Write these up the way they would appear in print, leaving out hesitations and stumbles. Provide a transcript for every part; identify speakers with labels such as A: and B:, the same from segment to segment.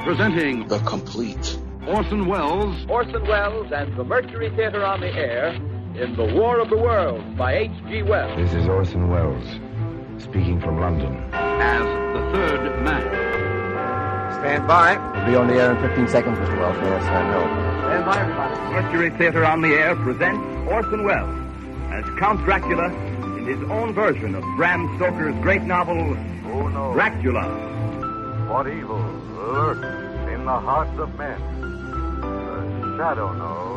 A: Presenting
B: The Complete
A: Orson Welles
C: and the Mercury Theater on the Air in The War of the Worlds by H.G. Wells.
D: This is Orson Welles, speaking from London.
A: as the third man.
E: Stand by.
F: We'll be on the air in 15 seconds, Mr. Wells. Yes, I know.
E: Stand by, everybody.
C: Mercury Theater on the Air presents Orson Welles as Count Dracula in his own version of Bram Stoker's great novel, Dracula.
G: What evil lurks in the hearts of men? The shadow knows.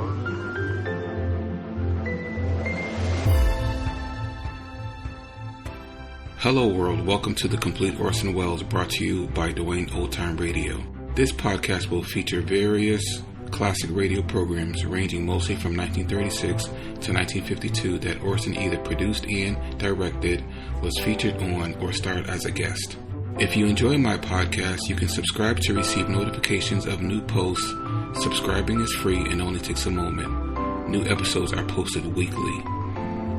H: Hello world, welcome to The Complete Orson Welles, brought to you by Dwayne Old Time Radio. This podcast will feature various classic radio programs ranging mostly from 1936 to 1952 that Orson either produced and directed, was featured on, or starred as a guest. If you enjoy my podcast, you can subscribe to receive notifications of new posts. Subscribing is free and only takes a moment. New episodes are posted weekly.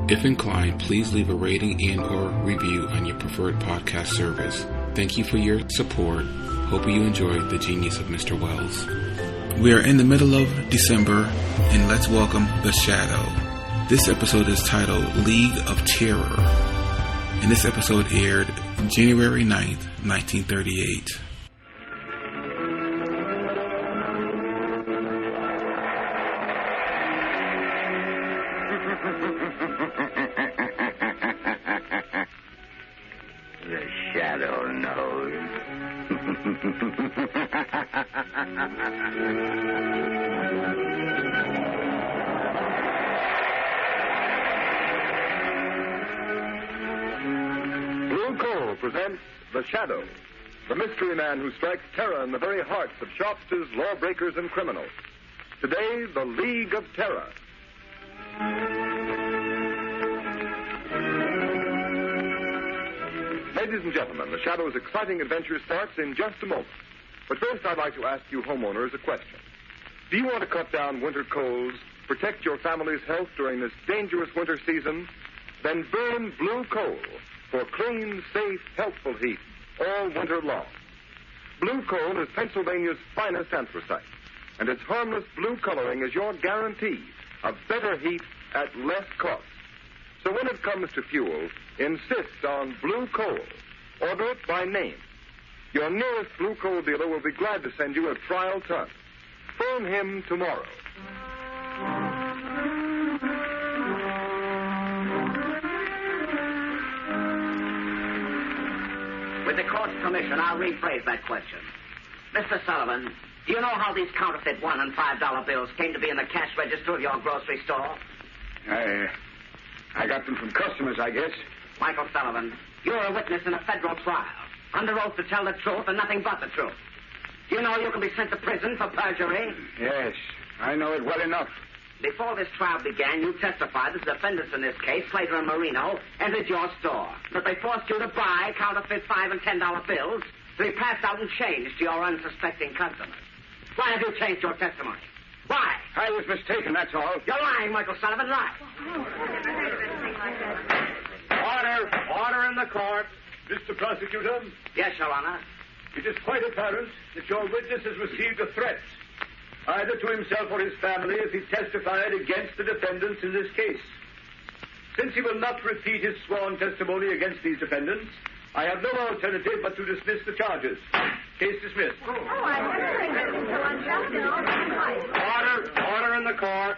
H: If inclined, please leave a rating and or review on your preferred podcast service. Thank you for your support. Hope you enjoy the genius of Mr. Welles. We are in the middle of December, and let's welcome The Shadow. This episode is titled League of Terror, and this episode aired January 9th, 1938.
I: The shadow knows.
G: Blue Coal presents The Shadow, the mystery man who strikes terror in the very hearts of shopsters, lawbreakers, and criminals. Today, the League of Terror. Ladies and gentlemen, The Shadow's exciting adventure starts in just a moment. But first, I'd like to ask you homeowners a question. Do you want to cut down winter colds, protect your family's health during this dangerous winter season? Then burn Blue Coal for clean, safe, healthful heat all winter long. Blue Coal is Pennsylvania's finest anthracite, and its harmless blue coloring is your guarantee of better heat at less cost. So when it comes to fuel, insist on Blue Coal. Order it by name. Your nearest Blue Coal dealer will be glad to send you a trial ton. Phone him tomorrow.
J: With the court's permission, I'll rephrase that question. Mr. Sullivan, do you know how these counterfeit $1 and $5 bills came to be in the cash register of your grocery store?
E: I got them from customers, I guess.
J: Michael Sullivan, you're a witness in a federal trial, under oath to tell the truth and nothing but the truth. Do you know you can be sent to prison for perjury?
E: Yes, I know it well enough.
J: Before this trial began, you testified that the defendants in this case, Slater and Marino, entered your store, that they forced you to buy counterfeit $5 and $10 bills to be passed out and changed to your unsuspecting customers. Why have you changed your testimony? Why?
E: I was mistaken, that's all.
J: You're lying, Michael Sullivan, lie.
G: Order in the court. Mr. Prosecutor,
J: Yes, Your Honor.
G: it is quite apparent that your witness has received a threat, either to himself or his family, as he testified against the defendants in this case. Since he will not repeat his sworn testimony against these defendants, I have no alternative but to dismiss the charges. Case dismissed. Order in the court.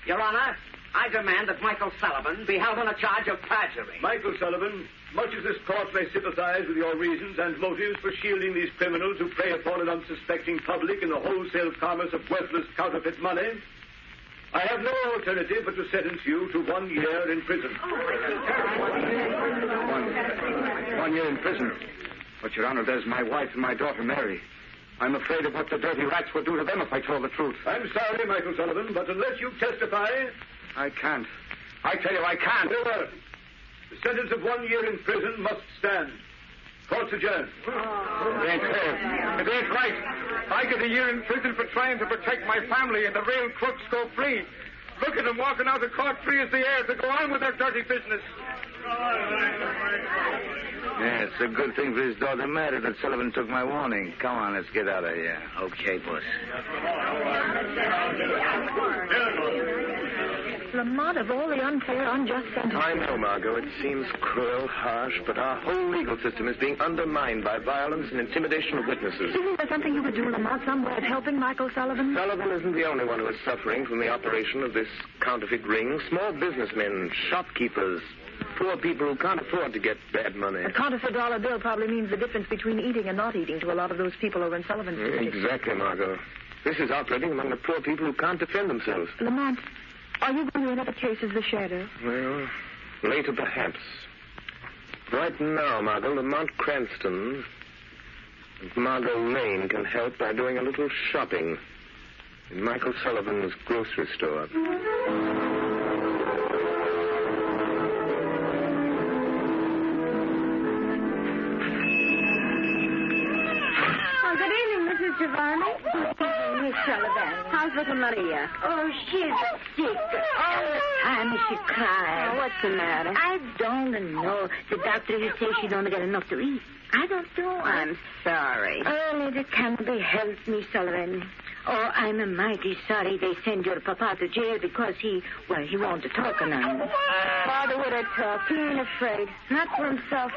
J: Your Honor, I demand that Michael Sullivan be held on a charge of perjury.
G: Michael Sullivan, much as this court may sympathize with your reasons and motives for shielding these criminals who prey upon an unsuspecting public in the wholesale commerce of worthless counterfeit money, I have no alternative but to sentence you to 1 year in prison.
E: 1 year in prison. But, Your Honor, there's my wife and my daughter, Mary. I'm afraid of what the dirty rats would do to them if I told the truth.
G: I'm sorry, Michael Sullivan, but unless you testify...
E: I can't. I tell you, I can't.
G: Very well. The sentence of 1 year in prison must stand. Court's adjourned.
E: It ain't fair. It ain't right. I get a year in prison for trying to protect my family, and the real crooks go free. Look at them walking out of court free as the air to go on with their dirty business.
I: Yeah, it's a good thing for his daughter married that Sullivan took my warning. Come on, let's get out of here.
J: Okay, boss.
B: Lamont, of all the unfair, unjust sentences.
K: I know, Margot. It seems cruel, harsh, but our whole legal system is being undermined by violence and intimidation of witnesses.
B: Isn't there something you could do, Lamont, some way of helping Michael Sullivan?
K: Sullivan isn't the only one who is suffering from the operation of this counterfeit ring. Small businessmen, shopkeepers, poor people who can't afford to get bad money.
B: A counterfeit dollar bill probably means the difference between eating and not eating to a lot of those people over in Sullivan's district.
K: Exactly, Margot. This is operating among the poor people who can't defend themselves.
B: Lamont, are you going to another case as the shadow?
K: Well, later perhaps. Right now, Margot, Lamont Cranston and Margot Lane can help by doing a little shopping in Michael Sullivan's grocery store.
B: Good evening, Mrs. Giovanni.
L: Miss Sullivan.
B: How's little Maria?
L: Oh, she's sick. All the time she cries.
B: Oh, what's the matter?
L: I don't know. The doctor says she don't get enough to eat. I don't know.
B: I'm sorry.
L: Only it can't be helped, Miss Sullivan. Oh, I'm mighty sorry they send your papa to jail because he won't talk now.
B: Father would have talked. He ain't afraid. Not for himself.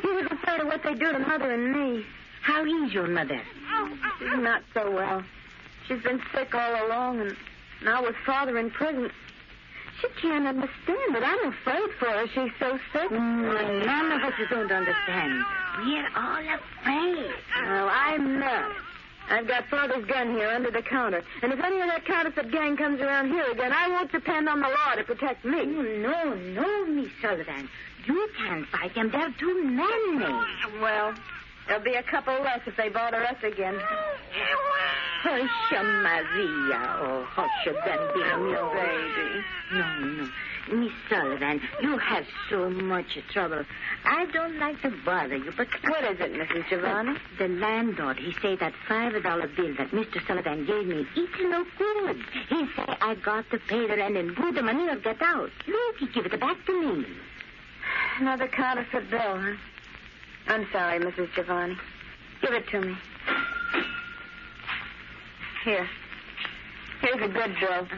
B: He was afraid of what they do to Mother and me.
L: How is your mother?
B: She's not so well. She's been sick all along, and now with Father in prison. She can't understand it. I'm afraid for her. She's so sick.
L: None of us don't understand. We're all afraid.
B: Well, I'm not. I've got Father's gun here under the counter. And if any of that counterfeit gang comes around here again, I won't depend on the law to protect me.
L: No, Miss Sullivan. You can't fight them. They're too many.
B: Well, there'll be a couple less if they bother us again.
L: Hush, Maria. Oh, hush, Bambino.
B: Baby.
L: No. Miss Sullivan, you have so much trouble. I don't like to bother you, but...
B: What is it, Mrs. Giovanni?
L: The landlord, he say that $5 bill that Mr. Sullivan gave me, it's no good. He say I got to pay the rent and do the money or get out. Look, he give it back to me.
B: Another counterfeit bill, huh? I'm sorry, Mrs. Giovanni. Give it to me. Here. Here's a good bill.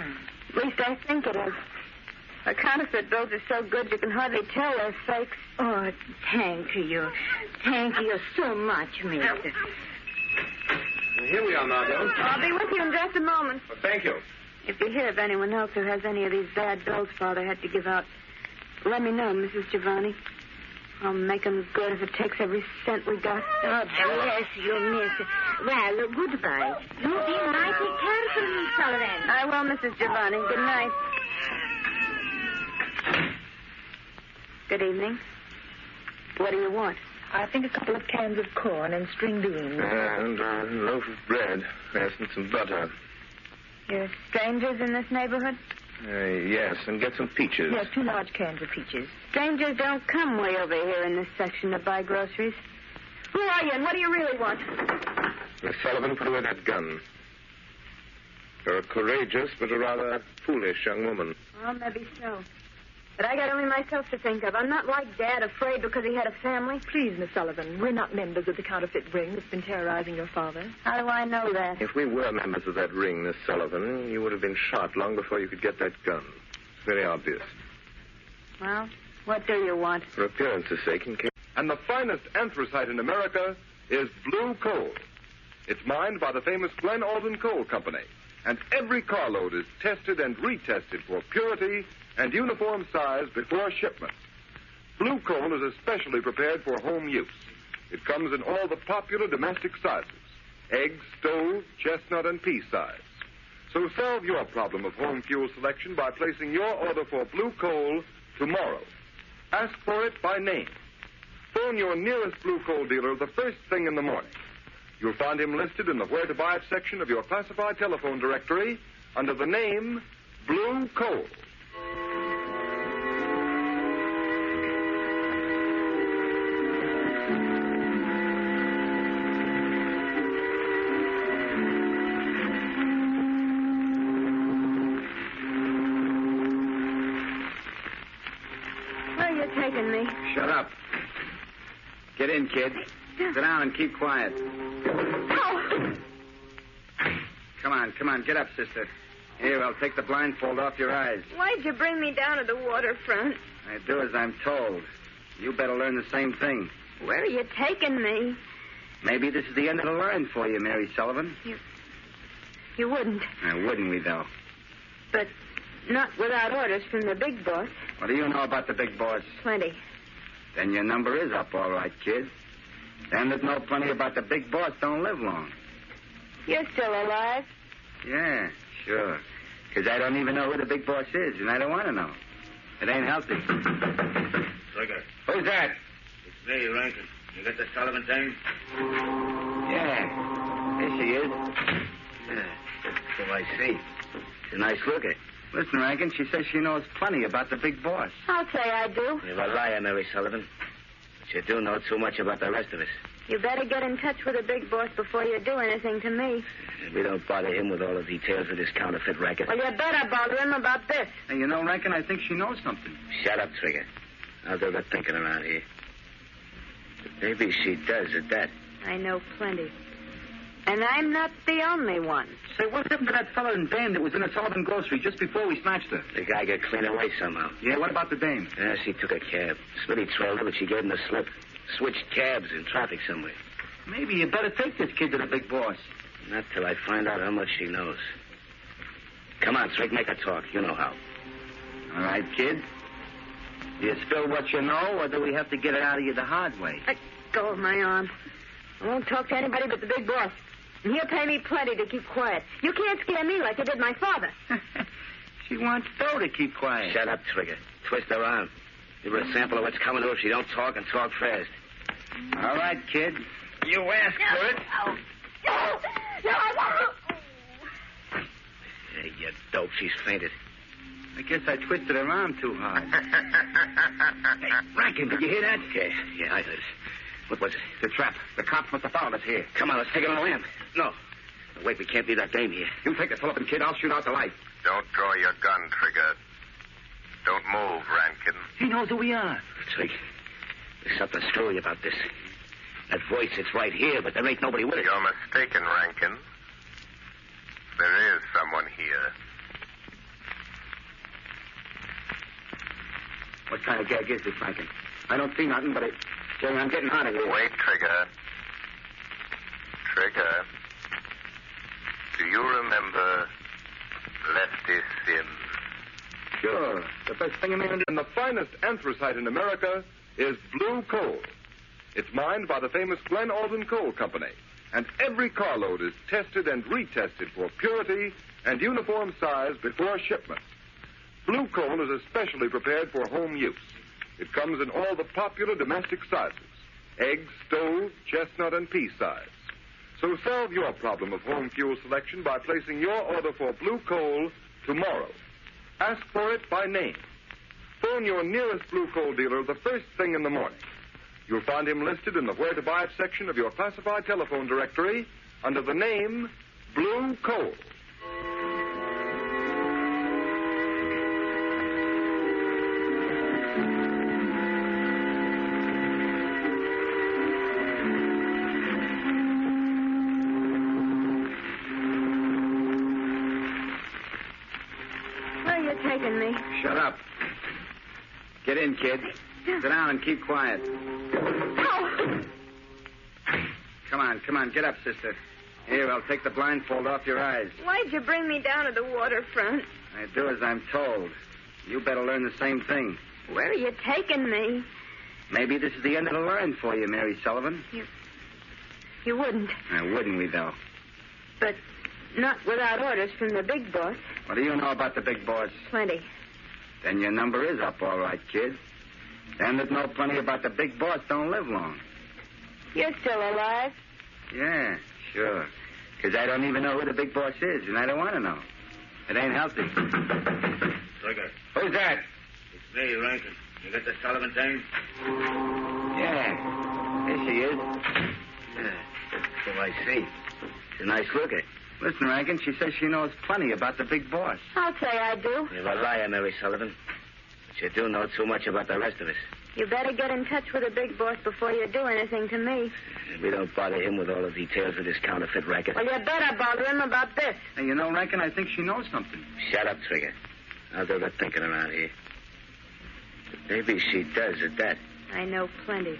B: At least I think it is. The counterfeit bills are so good you can hardly tell they're fakes.
L: Oh, thank you. Thank you so much, mister.
K: Here we are, Margot.
B: I'll be with you in just a moment.
K: Well, thank you.
B: If you hear of anyone else who has any of these bad bills Father had to give out, let me know, Mrs. Giovanni. I'll make them good if it takes every cent we got.
L: Oh, bless you, miss. Well, goodbye. You be mighty careful, Miss Sullivan.
B: I will, Mrs. Giovanni. Good night. Good evening. What do you want? I think a couple of cans of corn and string beans.
K: And a loaf of bread. Yes, and some butter.
B: You're strangers in this neighborhood?
K: Yes, and get some peaches.
B: Yes, 2 large cans of peaches. Strangers don't come way over here in this section to buy groceries. Who are you, and what do you really want?
K: Miss Sullivan, put away that gun. You're a courageous but a rather foolish young woman.
B: Well, maybe so. But I got only myself to think of. I'm not like Dad, afraid because he had a family. Please, Miss Sullivan, we're not members of the counterfeit ring that's been terrorizing your father. How do I know that?
K: If we were members of that ring, Miss Sullivan, you would have been shot long before you could get that gun. It's very obvious.
B: Well, what do you want?
K: For appearance's sake, in case...
G: And the finest anthracite in America is blue coal. It's mined by the famous Glen Alden Coal Company. And every carload is tested and retested for purity and uniform size before shipment. Blue coal is especially prepared for home use. It comes in all the popular domestic sizes: egg, stove, chestnut, and pea size. So solve your problem of home fuel selection by placing your order for blue coal tomorrow. Ask for it by name. Phone your nearest blue coal dealer the first thing in the morning. You'll find him listed in the Where to Buy It section of your classified telephone directory under the name Blue Coal.
B: Where are you taking me?
K: Shut up.
I: Get in, kid. Sit down and keep quiet.
B: Oh.
I: Come on. Get up, sister. Here, I'll take the blindfold off your eyes.
B: Why'd you bring me down to the waterfront?
I: I do as I'm told. You better learn the same thing.
B: Where are you taking me?
I: Maybe this is the end of the line for you, Mary Sullivan.
B: You wouldn't.
I: Wouldn't we, though?
B: But not without orders from the big boss.
I: What do you know about the big boss?
B: Plenty.
I: Then your number is up, all right, kid. Them that know plenty about the big boss don't live long.
B: You're still alive?
I: Yeah, sure. Because I don't even know who the big boss is, and I don't want to know. It ain't healthy.
M: Trigger.
I: Who's that?
M: It's me, Rankin. You got the Sullivan thing?
I: Yeah. Here she is. So I see. It's a nice looker. Listen, Rankin, she says she knows plenty about the big boss.
B: I'll say I do.
M: You're a liar, Mary Sullivan. But you do know too much about the rest of us.
B: You better get in touch with the big boss before you do anything to me.
M: We don't bother him with all the details of this counterfeit racket.
B: Well, you better bother him about this.
I: Hey, you know, Rankin, I think she knows something.
M: Shut up, Trigger. I'll do the thinking around here. Maybe she does at that.
B: I know plenty. And I'm not the only one.
I: Say, what happened to that fellow in Dame that was in the Sullivan grocery just before we snatched her?
M: The guy got clean away somehow.
I: Yeah, what about the Dame?
M: Yeah, she took a cab. Smitty trailed her, but she gave him the slip. Switched cabs in traffic somewhere.
I: Maybe you better take this kid to the big boss.
M: Not till I find out how much she knows. Come on, Trick, make her talk. You know how.
I: All right, kid. Do you spill what you know, or do we have to get it out of you the hard way?
B: Let go of my arm. I won't talk to anybody but the big boss. And he'll pay me plenty to keep quiet. You can't scare me like you did my father.
I: She wants Doe to keep quiet.
M: Shut up, Trigger. Twist her arm. Give her a sample of what's coming to her if she don't talk, and talk fast.
I: All right, kid. You asked for it.
B: No.
M: Hey, you dope. She's fainted.
I: I guess I twisted her arm too hard.
M: Hey, Rankin, did you hear that? Yeah, I heard it. What was it?
I: The trap. The cops must have followed us here.
M: Come on, let's take it on the lamp. No, wait, we can't leave that dame here.
I: You take the Sullivan kid. I'll shoot out the light.
K: Don't draw your gun, Trigger. Don't move, Rankin.
I: He knows who we are.
M: Trick, there's something screwy about this. That voice, it's right here, but there ain't nobody with it.
K: You're mistaken, Rankin. There is someone here.
I: What kind of gag is this, Rankin? I don't see nothing, but Jerry, I'm getting out of here.
K: Wait, Trigger. Trigger. Do you remember Lefty Sims?
G: Sure. The best thing in England and the finest anthracite in America is blue coal. It's mined by the famous Glen Alden Coal Company, and every carload is tested and retested for purity and uniform size before shipment. Blue coal is especially prepared for home use. It comes in all the popular domestic sizes: egg, stove, chestnut, and pea size. So solve your problem of home fuel selection by placing your order for blue coal tomorrow. Ask for it by name. Phone your nearest blue coal dealer the first thing in the morning. You'll find him listed in the Where to Buy It section of your classified telephone directory under the name Blue Coal.
B: Where are you taking me?
I: Shut up. Get in, kid. Sit down and keep quiet.
B: Oh.
I: Come on. Get up, sister. Here, I'll take the blindfold off your eyes.
B: Why'd you bring me down to the waterfront?
I: I do as I'm told. You better learn the same thing.
B: Where are you taking me?
I: Maybe this is the end of the line for you, Mary Sullivan.
B: You wouldn't.
I: Wouldn't we, though?
B: But not without orders from the big boss.
I: What do you know about the big boss?
B: Plenty.
I: Then your number is up, all right, kid. Them that know plenty about the big boss don't live long.
B: You're still alive?
I: Yeah, sure. Because I don't even know who the big boss is, and I don't want to know. It ain't healthy.
M: Trigger.
I: Who's that?
M: It's me, Rankin. You got the Sullivan thing?
I: Yeah. Here she is.
M: So I see.
I: It's a nice looker. Listen, Rankin, she says she knows plenty about the big boss.
B: I'll say I do.
M: You're a liar, Mary Sullivan. But you do know too much about the rest of us.
B: You better get in touch with the big boss before you do anything to me.
M: We don't bother him with all the details of this counterfeit racket.
B: Well, you better bother him about this.
I: Hey, you know, Rankin, I think she knows something.
M: Shut up, Trigger. I'll do the thinking around here. Maybe she does at that.
B: I know plenty.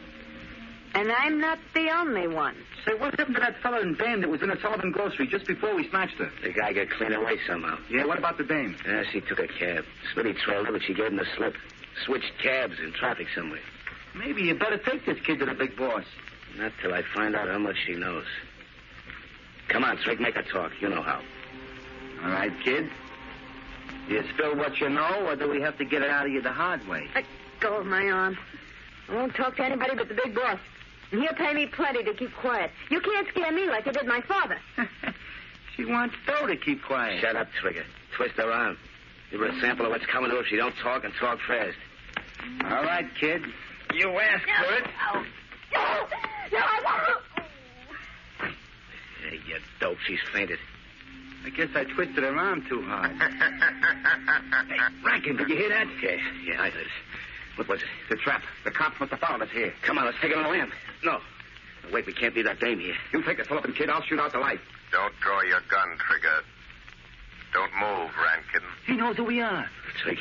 B: And I'm not the only one.
I: Say, what happened to that fellow and dame that was in a Sullivan grocery just before we snatched her?
M: The guy got clean away somehow.
I: Yeah, what about the dame?
M: Yeah, she took a cab. Smitty trailed her, but she gave him the slip. Switched cabs in traffic somewhere.
I: Maybe you better take this kid to the big boss.
M: Not till I find out how much she knows. Come on, Trick, make her talk. You know how.
I: All right, kid. Do you spill what you know, or do we have to get it out of you the hard way?
B: Let go of my arm. I won't talk to anybody but the big boss. And he'll pay me plenty to keep quiet. You can't scare me like you did my father.
I: She wants dough to keep quiet.
M: Shut up, Trigger. Twist her arm. Give her a sample of what's coming to her if she don't talk, and talk fast.
I: All right, kid. You asked for it.
B: No, I won't.
M: Hey, you dope. She's fainted.
I: I guess I twisted her arm too hard.
M: Hey, Rankin, did you hear that? Yeah, I heard it. What was it?
I: The trap. The cops must have followed us here.
M: Come on, let's take it on the lamp. No. Wait, we can't leave that dame here.
I: You take the Sullivan kid. I'll shoot out the light.
G: Don't draw your gun, Trigger. Don't move, Rankin.
I: He knows who we are.
M: Trick,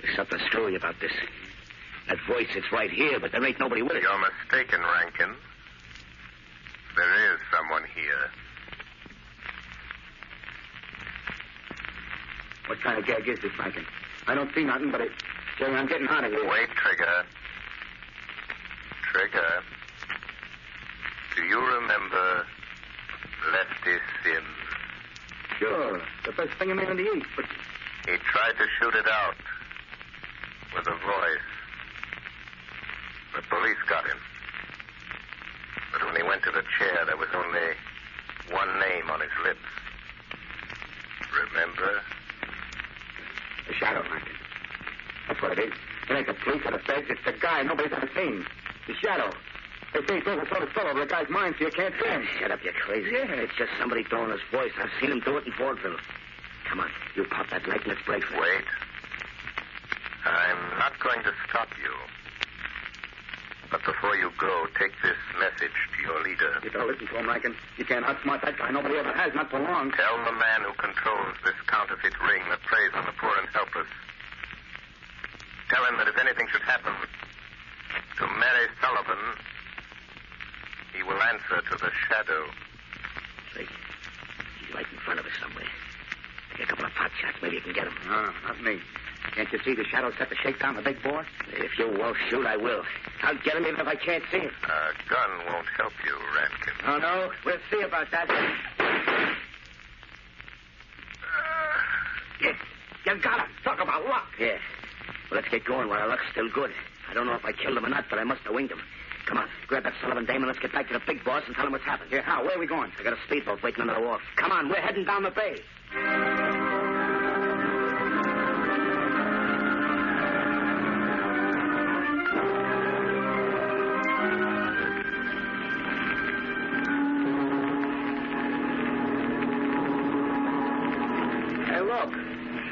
M: there's something screwy about this. That voice, it's right here, but there ain't nobody with it.
G: You're mistaken, Rankin. There is someone here.
I: What kind of gag is this, Rankin? I don't see nothing, but Jerry, I'm getting out of here.
G: Wait, Trigger. Trigger. Do you remember Lefty Sims?
I: Sure. The best thing a man to eat, but...
G: He tried to shoot it out with a voice. The police got him. But when he went to the chair, there was only one name on his lips. Remember?
I: The shadow, Rankin. That's what it is. It ain't the police or the feds. It's the guy nobody's ever seen. The shadow. They say he throws a sort of spell over the guy's mind so you can't see him.
M: Shut up, you crazy.
I: Yeah.
M: It's just somebody throwing his voice. I've seen him do it in vaudeville. Come on, you pop that light and let's break for it.
G: Wait. I'm not going to stop you. But before you go, take this message to your leader.
I: You better listen to him, Rankin. You can't outsmart that guy. Nobody ever has, not for long.
G: Tell the man who controls this counterfeit ring that preys on the poor and helpless. Tell him that if anything should happen to Mary Sullivan, he will answer to the shadow.
M: Drake, he's right in front of us somewhere. Take a couple of pot shots. Maybe you can get him.
I: No, not me. Can't you see the shadow set to shake down the big boss?
M: If you won't shoot, I will. I'll get him even if I can't see him.
G: A gun won't help you, Rankin.
M: Oh, no? We'll see about that.
I: Yes, you got him. Talk about luck.
M: Yeah. Well, let's get going while our luck's still good. I don't know if I killed him or not, but I must have winged him. Come on, grab that Sullivan dame and let's get back to the big boss and tell him what's happened.
I: Yeah, how? Where are we going?
M: I got a speedboat waiting under the wharf. Come on, we're heading down the bay.
I: Hey, look.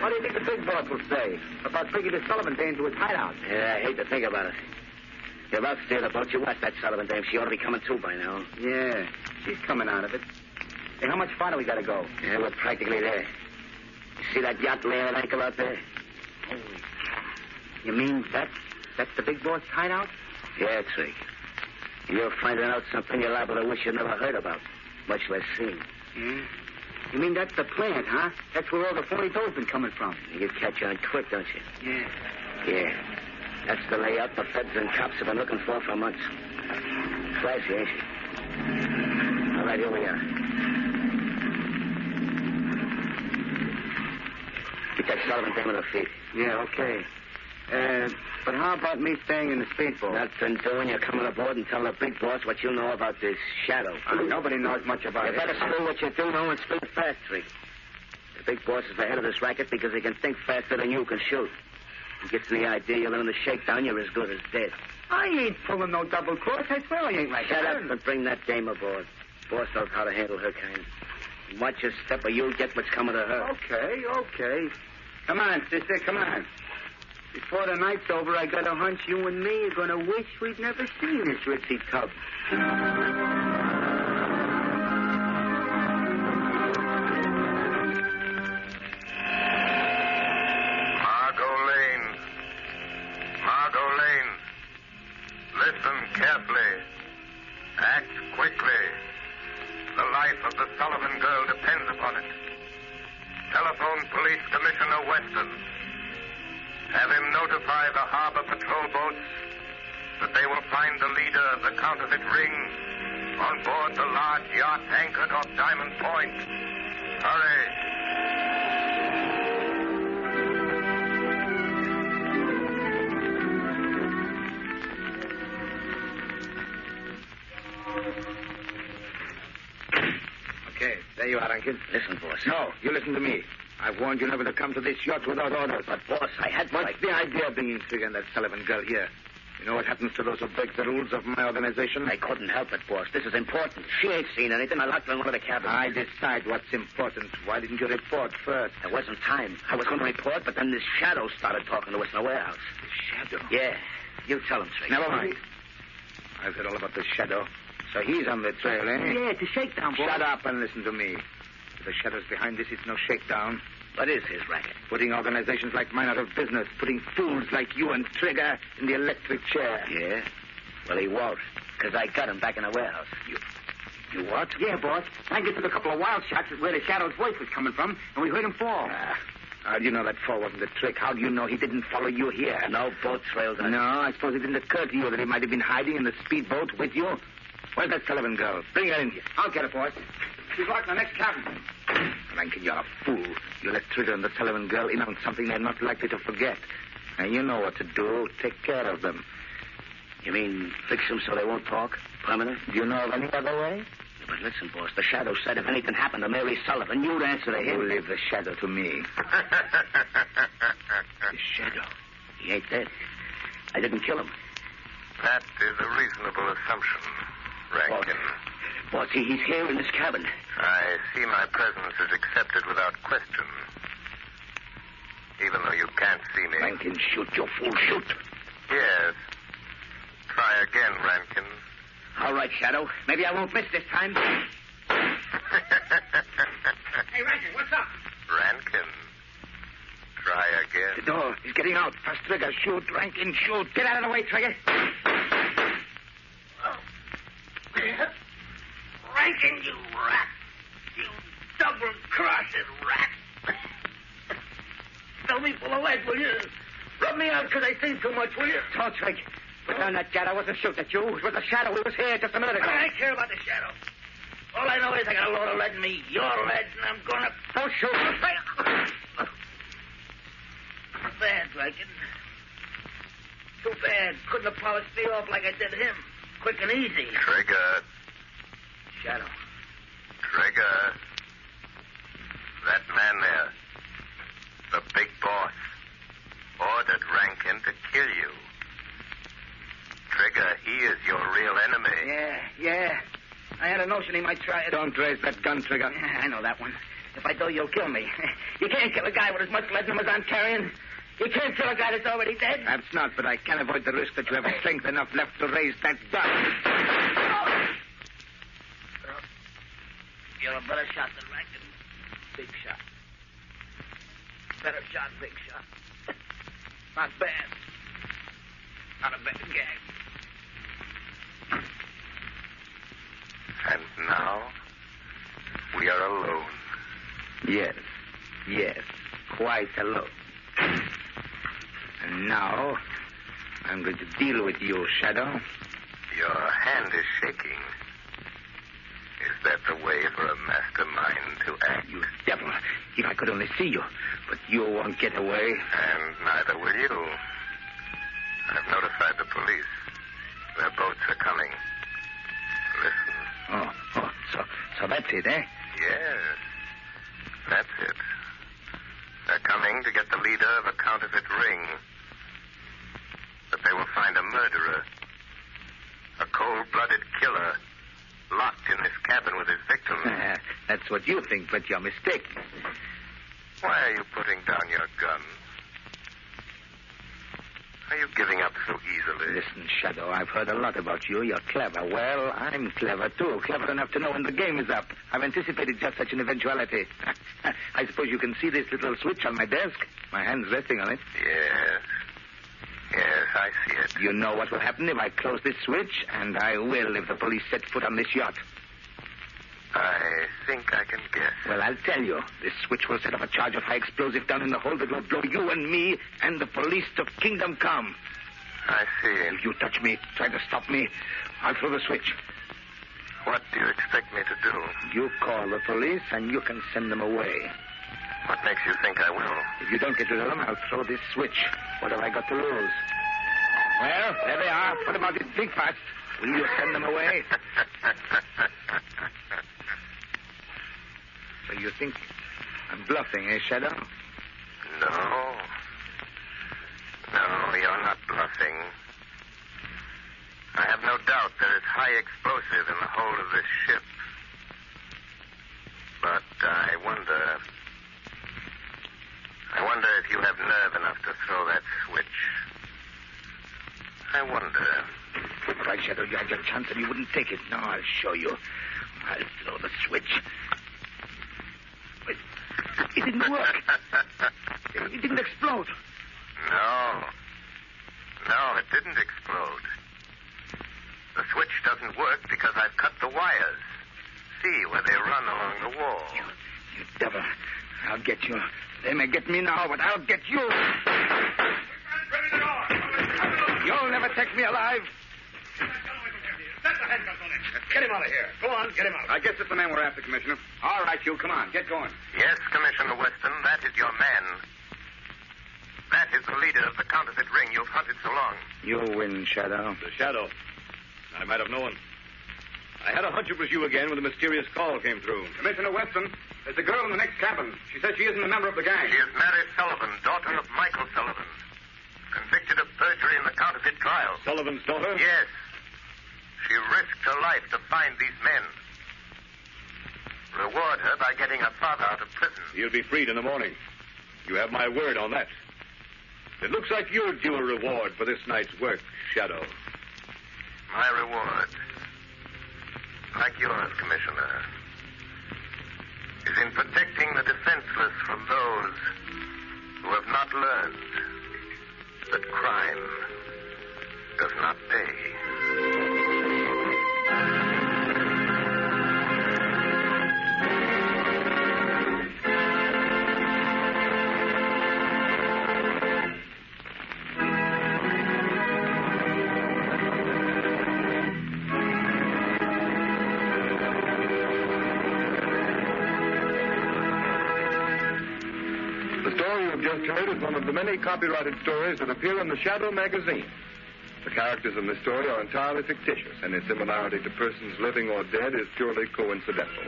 I: What do you think the big boss will say about bringing the Sullivan dame to his hideout?
M: Yeah, I hate to think about it. You're about to steer the boat. You watch that Sullivan dame. She ought to be coming too by now.
I: Yeah, she's coming out of it. Hey, how much farther we got to go?
M: Yeah, we're practically there. You see that yacht laying at anchor out there?
I: Holy You mean that's the big boss hideout?
M: Yeah, Trick. You're finding out something you're liable to wish you never heard about, much less seen.
I: Yeah? You mean that's the plant, huh? That's where all the phony dough's been coming from.
M: You catch on quick, don't you?
I: Yeah.
M: Yeah. That's the layout the feds and cops have been looking for months. Flashy, ain't she? All right, here we are. Get that Sullivan dame on her feet.
I: Yeah, okay. But how about me staying in the speedboat?
M: Nothing doing. You're coming aboard and telling the big boss what you know about this shadow.
I: Nobody knows much about it.
M: You better spill what you do know and spill it fast, Trick. The big boss is the head of this racket because he can think faster than you can shoot. He gets the idea you learn the shakedown, you're as good as dead.
I: I ain't pulling no double cross. I swear I ain't like that.
M: Shut up and bring that dame aboard. Boss knows how to handle her kind. Watch your step or you'll get what's coming to her.
I: Okay. Come on, sister, come on.
M: Before the night's over, I got a hunch you and me are going to wish we'd never seen this ritzy tub.
K: Margot Lane. Listen carefully. Act quickly. The life of the Sullivan girl depends upon it. Telephone Police Commissioner Weston. Have him notify the harbor patrol boats that they will find the leader of the counterfeit ring on board the large yacht anchored off Diamond Point. Hurry.
I: Okay, there you are, Rankin.
M: Listen, boss.
I: No, you listen to me. I've warned you never to come to this yacht without orders.
M: But, boss, I had...
I: What's the idea of bringing Trigger and that Sullivan girl here? You know what happens to those who break the rules of my organization?
M: I couldn't help it, boss. This is important. She ain't seen anything. I locked her in one of the cabins.
I: I decide what's important. Why didn't you report first?
M: There wasn't time. I was going to report, but then this shadow started talking to us in the warehouse.
I: The shadow?
M: Yeah. You tell him, Trigger.
I: Never mind. I've heard all about the shadow. So he's on the trail, eh?
M: Yeah, it's a shakedown, boss.
I: Shut up and listen to me. If the shadow's behind this, it's no shakedown.
M: What is his racket?
I: Putting organizations like mine out of business. Putting fools like you and Trigger in the electric chair.
M: Yeah? Well, he won't. Because I got him back in the warehouse.
I: You what?
M: Yeah, boss. I took a couple of wild shots at where the shadow's voice was coming from, and we heard him fall.
I: How do you know that fall wasn't a trick? How do you know he didn't follow you here?
M: No boat trails.
I: No, I suppose it didn't occur to you that he might have been hiding in the speedboat with you. Where's that Sullivan girl? Bring her in here.
M: I'll get her, boss. She's locked in the next cabin.
I: Rankin, you're a fool. You let Trigger and the Sullivan girl in on something they're not likely to forget. And you know what to do. Take care of them.
M: You mean fix them so they won't talk? Permanent?
I: Do you know of any other way?
M: But listen, boss, the shadow said if anything happened to Mary Sullivan, you'd answer to him.
I: You leave the shadow to me. The shadow?
M: He ain't dead. I didn't kill him.
K: That is a reasonable assumption, Rankin.
M: Boss, he's here in this cabin.
K: I see my presence is accepted without question. Even though you can't see me.
I: Rankin, shoot, you fool, shoot.
K: Yes. Try again, Rankin.
M: All right, Shadow. Maybe I won't miss this time. Hey, Rankin, what's up?
K: Rankin. Try again.
I: The door. He's getting out. First Trigger. Shoot, Rankin, shoot.
M: Get out of the way, Trigger. Rankin, you rat. You double-crossed rat. Fill me full of lead, will you? Rub me out because I seen too much, will you? Talk, Trig. Put down that gun. I wasn't shooting at you. It was the shadow. He was here just a minute ago. I don't care about the shadow. All I know is I got a load of lead in me. Your lead, and I'm going to... Don't shoot. Bad, Rankin. Too bad. Couldn't have polished me off like I did him. Quick and easy.
K: Trigger.
M: Shadow.
K: Trigger. That man there, the big boss, ordered Rankin to kill you. Trigger, he is your real enemy.
M: Yeah. I had a notion he might try it.
I: Don't raise that gun, Trigger.
M: I know that one. If I do, you'll kill me. You can't kill a guy with as much lead as I'm carrying. You can't kill a guy that's already dead.
I: Perhaps not, but I can't avoid the risk that you have strength enough left to raise that gun.
M: You're a better shot than Rankin. Big shot. Better shot, big shot. Not bad. Not a bad gag.
K: And now, we are alone.
I: Yes, quite alone. And now, I'm going to deal with you, Shadow.
K: Your hand is shaking. Is that the way for a mastermind to act?
I: You devil. If I could only see you. But you won't get away.
K: And neither will you. I've notified the police. Their boats are coming. Listen.
I: Oh, so that's it, eh?
K: Yes. That's it. They're coming to get the leader of a counterfeit ring. But they will find a murderer. A cold-blooded killer. Locked in this cabin with his victim.
I: That's what you think, but you're mistaken.
K: Why are you putting down your gun? are you giving up so easily?
I: Listen, Shadow, I've heard a lot about you. You're clever. Well, I'm clever, too. Clever enough to know when the game is up. I've anticipated just such an eventuality. I suppose you can see this little switch on my desk. My hand's resting on it.
K: Yes. Yes, I see it.
I: You know what will happen if I close this switch, and I will if the police set foot on this yacht.
K: I think I can guess.
I: Well, I'll tell you. This switch will set off a charge of high explosive down in the hold that will blow you and me and the police to kingdom come.
K: I see.
I: If you touch me, try to stop me, I'll throw the switch.
K: What do you expect me to do?
I: You call the police, and you can send them away.
K: What makes you think I will?
I: If you don't get rid of them, I'll throw this switch. What have I got to lose? Well, there they are. What about it? Think fast. Will you send them away? So you think I'm bluffing, eh, Shadow?
K: No. No, you're not bluffing. I have no doubt there is high explosive in the hold of this ship. But I wonder if you have nerve enough to throw that switch. I wonder.
I: All right, Shadow, you had your chance and you wouldn't take it. Now I'll show you. I'll throw the switch. But it didn't work. It didn't explode.
K: No. No, it didn't explode. The switch doesn't work because I've cut the wires. See where they run along the wall.
I: You devil. I'll get you. They may get me now, but I'll get you. You'll never take me alive.
E: Get him out of here. Go on, get him out. I guess it's the man we're after, Commissioner. All right, you, come on, get going.
K: Yes, Commissioner Weston, that is your man. That is the leader of the counterfeit ring you've hunted so long.
I: You win, Shadow.
E: The Shadow. I might have known. I had a hunch it was you again when the mysterious call came through. Commissioner Weston, there's a girl in the next cabin. She says she isn't a member of the gang.
K: She is Mary Sullivan, daughter of Michael Sullivan. Convicted of perjury in the counterfeit trial.
E: Sullivan's daughter?
K: Yes. She risked her life to find these men. Reward her by getting her father out of prison.
E: He'll be freed in the morning. You have my word on that. It looks like you're due a reward for this night's work, Shadow.
K: My reward, like yours, Commissioner, is in protecting the defenseless from those who have not learned that crime does not pay.
G: Just heard is one of the many copyrighted stories that appear in the Shadow magazine. The characters in this story are entirely fictitious, and its similarity to persons living or dead is purely coincidental.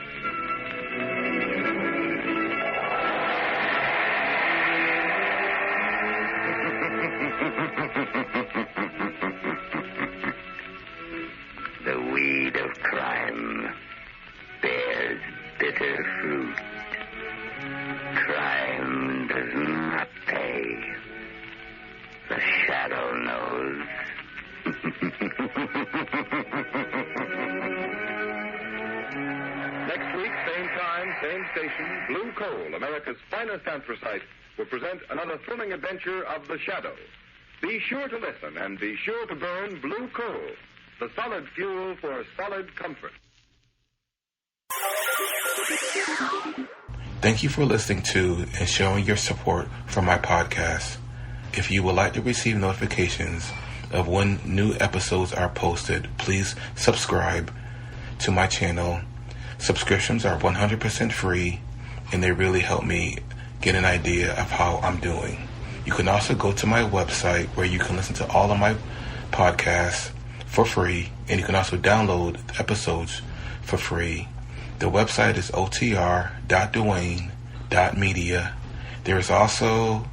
I: The weed of crime bears bitter fruit. Crime does not pay. The Shadow knows.
G: Next week, same time, same station, Blue Coal, America's finest anthracite, will present another thrilling adventure of the Shadow. Be sure to listen and be sure to burn Blue Coal, the solid fuel for solid comfort.
H: Thank you for listening to and showing your support for my podcast. If you would like to receive notifications of when new episodes are posted, please subscribe to my channel. Subscriptions are 100% free, and they really help me get an idea of how I'm doing. You can also go to my website where you can listen to all of my podcasts for free, and you can also download episodes for free. The website is otr.duane.media. There is also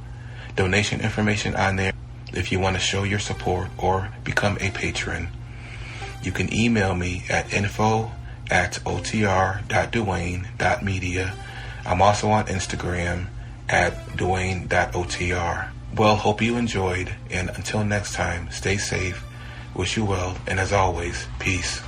H: donation information on there if you want to show your support or become a patron. You can email me at info@otr.duane.media. I'm also on Instagram at duane.otr. Well, hope you enjoyed, and until next time, stay safe, wish you well, and as always, peace.